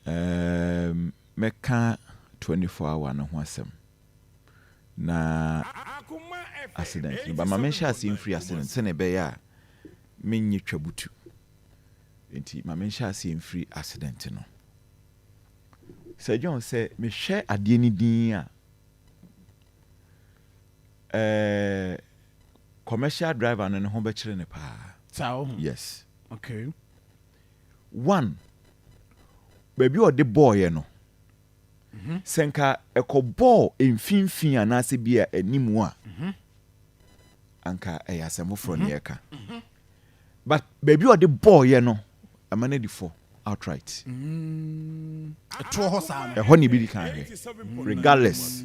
Meka 24-hour no ho asem. Na accident. But my mention has seen free accident. Sene be ya menyi twabutu. Enti my mention has seen free accident no. Sir John say me share ade ni din a commercial driver no ho be kire ne pa. Sao? Yes. Okay. One baby or the boy no. Senka eko ball mfimfin anase bia animu a. Anka eyasemo fro ne eka. But baby or the boy no amane di for outright. Honey be kan regardless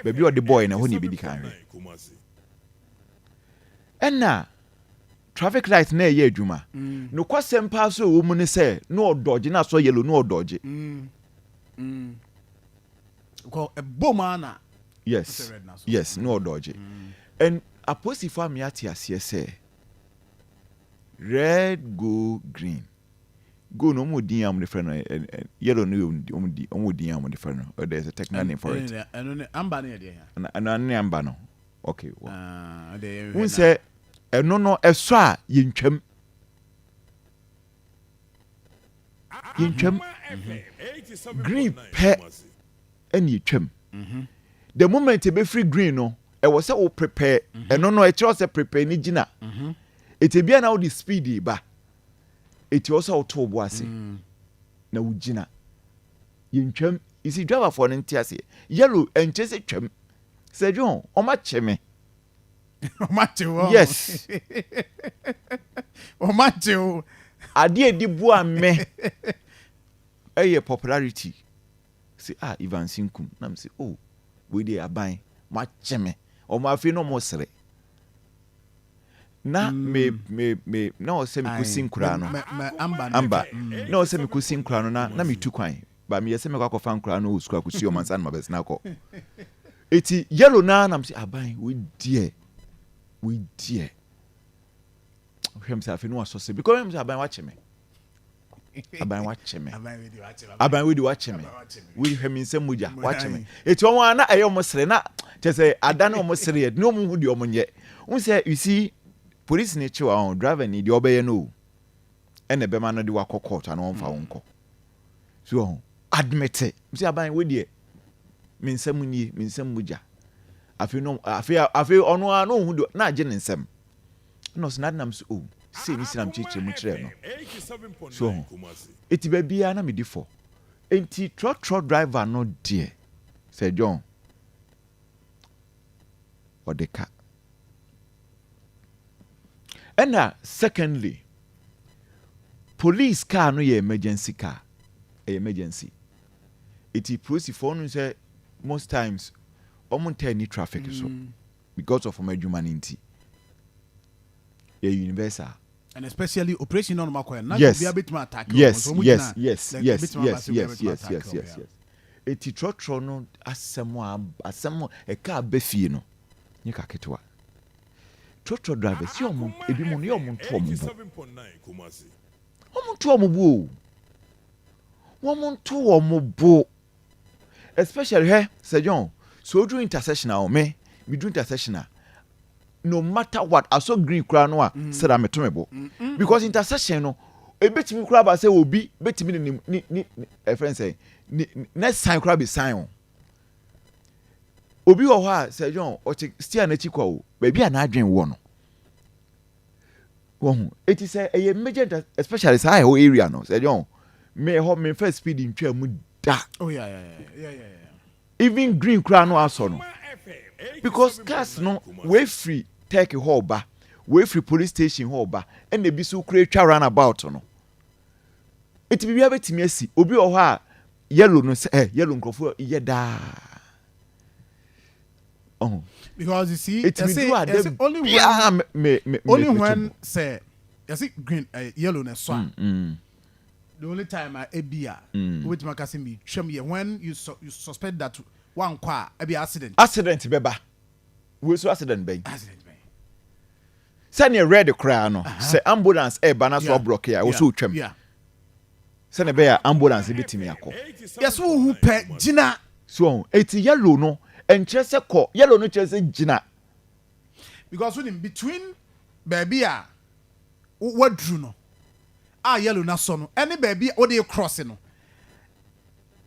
baby or the boy na honey be kan enna traffic light na ye adwuma no kwasem pa so wo mu ne se no dodge na so yellow no dodge ko e bomana yes no dodge and aposi for me atiase say red go green go no more din am the friend yellow no din am the friend or there's a technical name for it and amba na dey and amba no okay who say no eso a yentwam green pe any twam the moment e be free green no e was say o prepare no e tell say prepare ni gina it e bia na the speed ba it also to bo ase na wo gina yentwam isi driver for ntiase yellow enche se twam say John o ma cheme yes o mateo ade di bu ame eye popularity say Ivan Sinkum na me say we dey aban ma cheme o ma fi no mo sere na me na o se me kusin kura no amba na o se me kusin kura no na me tu kwan ba me yese me kwa kofa kura no o sukura kusi o mansa na ma bes na ko eti yellow na me say aban we dear him say afinu asose because him say aban watch me aban we di watch me we him nsem muja watch me eti won na ayo mo sere na che say ada na mo sere no mu hu di omo nye un say you see police ni chiwa on driver ni di obeye no ene be ma no di wakọ na on fa wonko so admit say aban we di me nsem muja afi ono anu hu na age ne nsem no so na nam so say ni sinam chiche mu kire no so eti ba bia na me di for enti trotro driver no die say John odeka and secondly police car no ye emergency car emergency eti police for no say most times almost any traffic so because of my humanity universal and especially operation on Makoya not yes. be a bit more attack yes eti trotro no asemo e car be fie no nyika ketwa trotro driver si omo ebi mo ne omo nto omo bu especially Sir John so do intersectional me do intersectional no matter what I saw green kura no a said I'm tomebo because intersection no e betimi kura ba say obi betimi ni friend say next sign kura be sign obi wo ha Sir John o still na chi kwa o ba bia na adwen wo no wo it is a major especially say whole area no Sir John me first speed in twa mu da yeah even green kura no aso no because cars no we free take hall ba we free police station hall ba and they be so create run about no it be bia betimi asi obi o ha yellow no say yellow nkrofo ye da because you see it say only when say you see green yellow na so the only time I be with my cousin be when you suspect that one kwa e be accident beba we so accident be say near red cry no say ambulance e ba na so block here we so twam Send a bear ambulance bitimi akọ. Yes, who pet Gina. So it's yellow no and chese ko yellow no chese Gina. Because when in between baby what drew no. Yellow na so no. Any baby what they crossing no.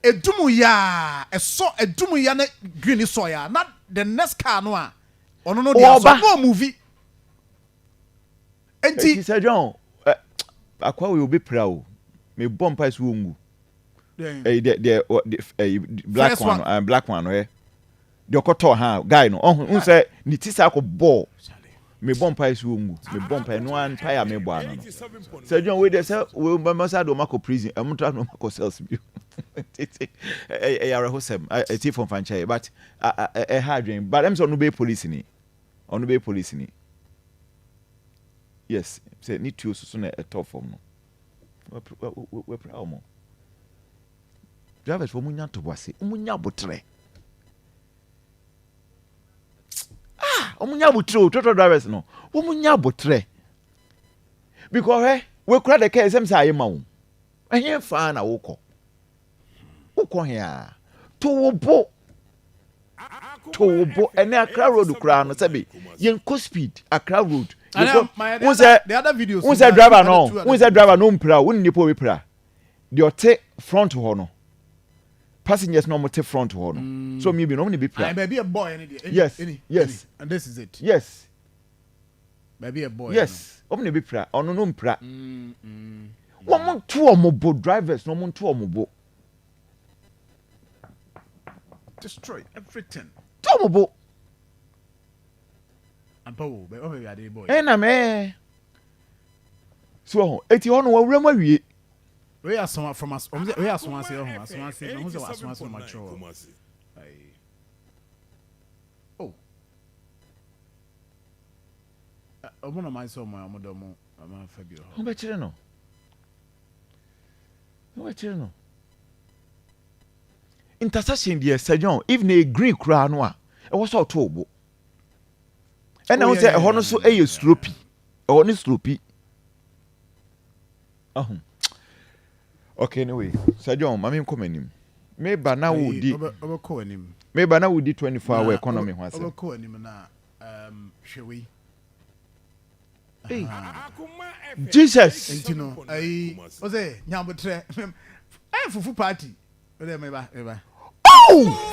Edumu ya edumu ya na green soya. Not the next car no a. Ono no no movie. Enti Sir John akwa we obi proud. Me bomb pies wongu. The black one, black one, eh? The okoto ha guy no. Oh, say ni tisa ko ball. Me bomb pies wongu. Me bomb pie no one pie me boa no. Sir John we dey say we mama do mako prison. Emu tra no mako cells bi. Yare hosem. A thief from franchise but a hard dream. But em so no be police ni. Onu be police ni. Yes, say need to so na a top form no. We proud mo. Drivers for munya to boase. Munya botre. Munya botre. Trotro drivers no. Munya botre. Because we kura the car sem say ma wo. Ehia fa na wo kọ. Wo kọ hia. To bo ene Accra road kura no sabe. Yen ko speed Accra road. The other videos. Who said driver no? Who said driver no mpra? Who nipo we pra? The ote front ho no. Passengers no mote front ho no. So me be no be pra. Maybe a boy any. Yes. Yes. And this is it. Yes. Maybe a boy. Yes. Omni be pra. Ono no mpra. One mon two omobo drivers no mon two omobo. Destroy everything. Two omobo. Ampo be o be ade boy. Na me. So eti ono wa wura mawie. We are someone from us. We are someone say home. Someone say no someone so mature. Oh. Omo na man so mo amodomo ama Fabio. Ho be kire no. Ho be kire no. Intersection there Sir if na green kura no a e wo so to obo. And I say ho no so e sloppy. E ho no sloppy. Okay, anyway. Sir John, mami come anim. Me ba na wo di. Obeko anim. Me ba na wo di 24-hour economy ho ase. Obeko anim na hwewe. Hey. Jesus. Entino. Ai, oze nyambotre. Fufu party. Ode me ba. Oh!